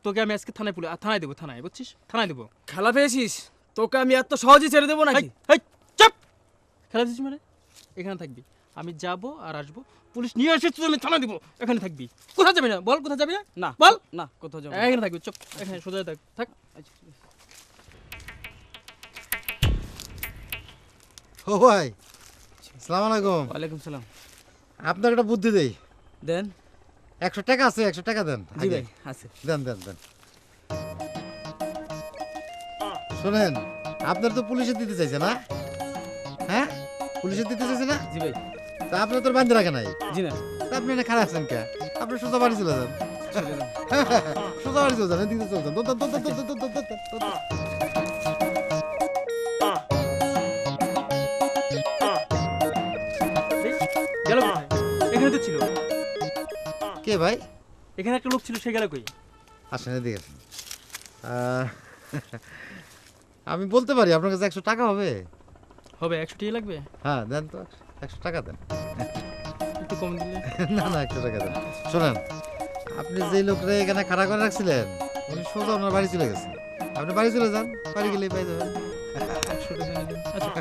তোকে আমি আজকে থানায় দেবো, থানায়, বুঝছিস? থানায় দেবো। খেলা পেয়েছিস, তোকে আমি এত সহজে ছেড়ে দেবো নাকি? হেই, চুপ! খেলা দিচ্ছিস মানে? এখানে থাকবি, আমি যাবো আর আসবো, পুলিশ নিয়ে আসে তুই আমি থানা দিব, এখানে থাকবি। কোথায় যাবি না বল, কোথায় যাবি না? না বল। না, কোথাও যাবো এখানে থাকবি, চুপ, এখানে সোজা থাক, থাক। ও ভাই, আসসালামু আলাইকুম। ওয়ালাইকুম সালাম। আপনার একটা বুদ্ধি দেই। দেন। 100 টাকা আছে, 100 টাকা দেন। জি ভাই আছে। দেন দেন দেন। শোনেন, আপনার তো পুলিশে দিতে চাইছে না? হ্যাঁ, পুলিশে দিতে চাইছে না? জি ভাই। তা আপনি তোর বান্ধে রাখে নাই, জি না। তা আপনি এখানে খারাপ আছেন কে? আপনি সোজা বাড়ি চলে যান। চলে যান। সোজা বাড়ি চলে যান, এদিকে চলে যান। দৌড়, দৌড়, দৌড়, দৌড়, দৌড়, দৌড়, দৌড়, দৌড়। গেল কোথায়? এখানে তো ছিল, কে ভাই? এখানে একটা লোক ছিল, সে গেল কই? আসেন, এদিকে আসেন। আমি বলতে পারি আপনার কাছে 100 টাকা হবে? হবে, 100 টাকা লাগবে? হ্যাঁ দেন তো, 100 টাকা দেন। একটু কম দিলে। না না, 100 টাকা দেন। শোনেন, আপনি যে লোকরা এখানে খাড়া করে রাখছিলেন, উনি সোজা ওনার বাড়ি চলে গেছে। আপনি বাড়ি চলে যান, বাড়ি গেলেই পাই যাবেন। 100 টাকা নিলাম। আচ্ছা।